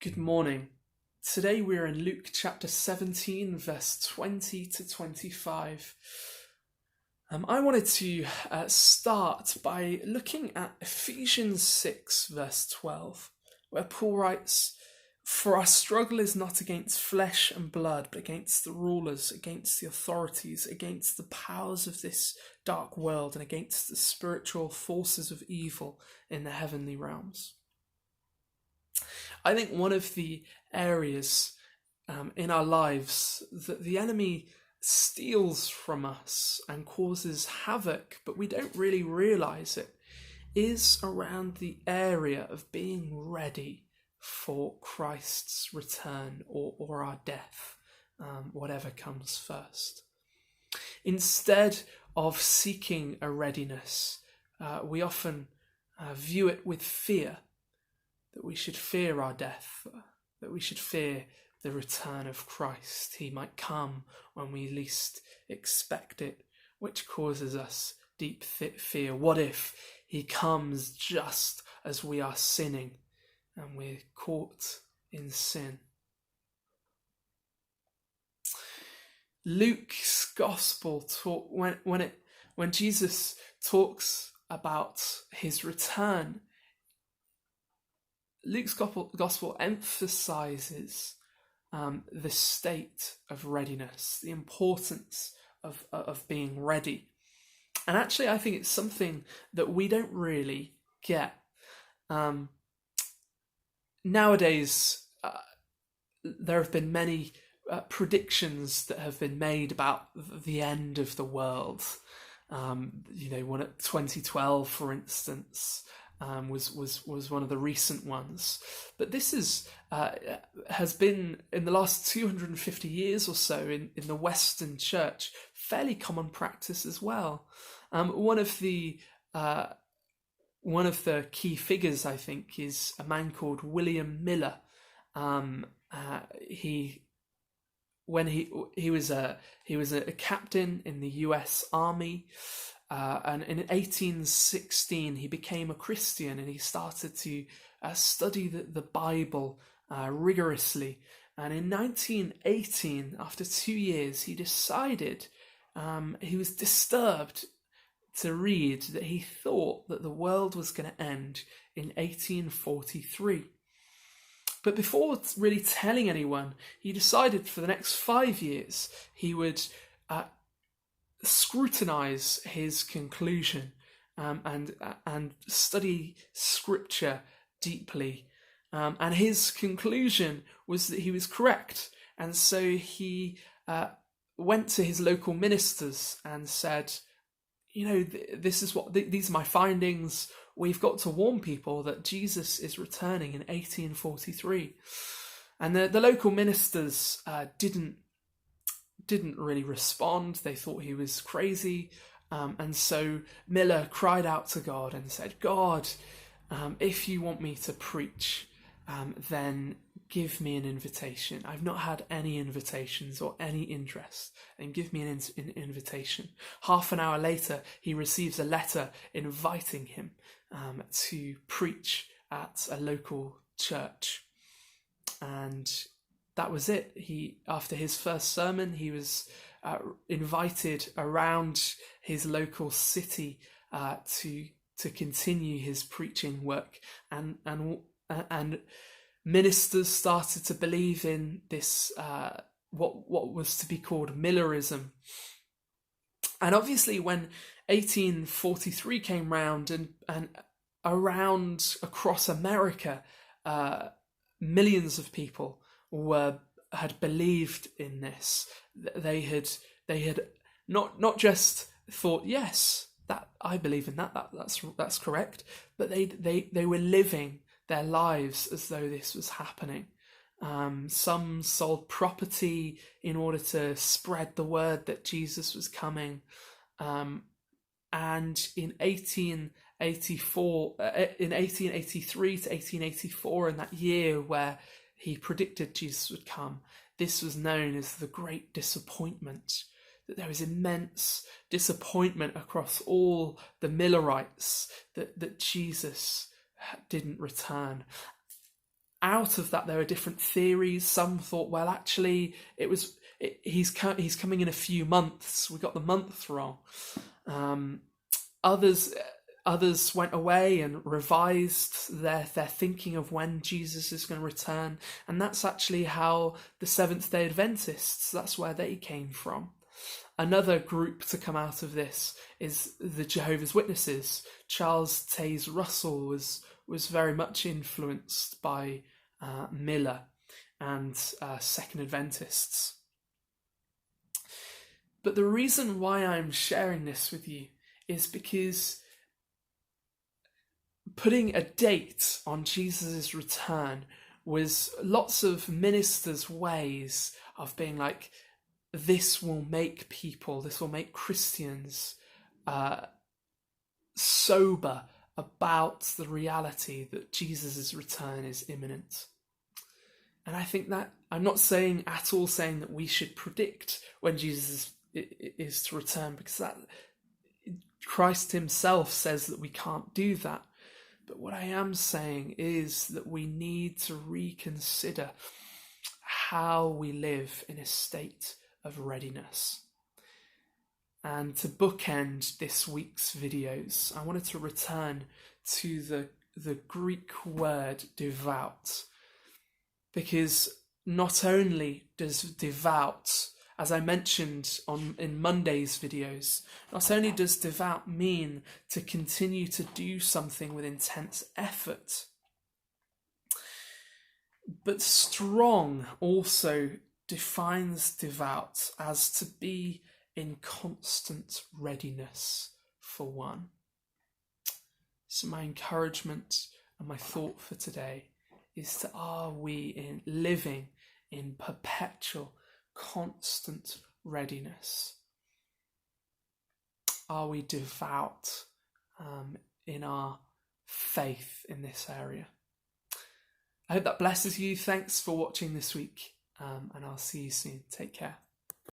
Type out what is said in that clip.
Good morning. Today we're in Luke chapter 17, verse 20 to 25. I wanted to start by looking at Ephesians 6, verse 12, where Paul writes, "For our struggle is not against flesh and blood, but against the rulers, against the authorities, against the powers of this dark world, and against the spiritual forces of evil in the heavenly realms." I think one of the areas in our lives that the enemy steals from us and causes havoc, but we don't really realize it, is around the area of being ready for Christ's return or our death, whatever comes first. Instead of seeking a readiness, we often view it with fear. That we should fear our death, that we should fear the return of Christ. He might come when we least expect it, which causes us deep fear. What if he comes just as we are sinning and we're caught in sin? Luke's gospel when Jesus talks about his return, Luke's gospel emphasizes the state of readiness, the importance of being ready. And actually, I think it's something that we don't really get. Nowadays, there have been many predictions that have been made about the end of the world. One at 2012, for instance, was one of the recent ones, but this has been in the last 250 years or so in the Western Church fairly common practice as well. One of the key figures, I think, is a man called William Miller. He was a captain in the U.S. Army. And in 1816, he became a Christian and he started to study the Bible rigorously. And in 1918, after 2 years, he decided he was disturbed to read that he thought that the world was going to end in 1843. But before really telling anyone, he decided for the next 5 years he would scrutinize his conclusion and study scripture deeply, and his conclusion was that he was correct. And so he went to his local ministers and said, these are my findings. We've got to warn people that Jesus is returning in 1843. And the local ministers didn't really respond. They thought he was crazy. And so Miller cried out to God and said, "God, if you want me to preach, then give me an invitation. I've not had any invitations or any interest, and give me an invitation." Half an hour later, he receives a letter inviting him to preach at a local church. And that was it. After his first sermon, he was invited around his local city to continue his preaching work, and ministers started to believe in this what was to be called Millerism. And obviously, when 1843 came round and around across America, millions of people had believed in this. They had not just thought, yes, that I believe in that's correct, but they were living their lives as though this was happening. Some sold property in order to spread the word that Jesus was coming. And in 1883 to 1884, in that year where he predicted Jesus would come, this was known as the Great Disappointment. That there was immense disappointment across all the Millerites that Jesus didn't return. out of that, there are different theories. Some thought, well, actually, he's coming in a few months. We got the month wrong. Others went away and revised their thinking of when Jesus is going to return, and that's actually how the Seventh-day Adventists, that's where they came from. Another group to come out of this is the Jehovah's Witnesses. Charles Taze Russell was very much influenced by Miller and Second Adventists. But the reason why I'm sharing this with you is because putting a date on Jesus' return was lots of ministers' ways of being like, this will make Christians sober about the reality that Jesus' return is imminent. And I think that, I'm not saying that we should predict when Jesus is to return, because that Christ himself says that we can't do that. But what I am saying is that we need to reconsider how we live in a state of readiness. And to bookend this week's videos, I wanted to return to the Greek word devout, because not only does devout, as I mentioned in Monday's videos, not only does devout mean to continue to do something with intense effort, but strong also defines devout as to be in constant readiness for one. So my encouragement and my thought for today is to, are we living in perpetual, constant readiness? Are we devout in our faith in this area? I hope that blesses you. Thanks for watching this week, and I'll see you soon. Take care.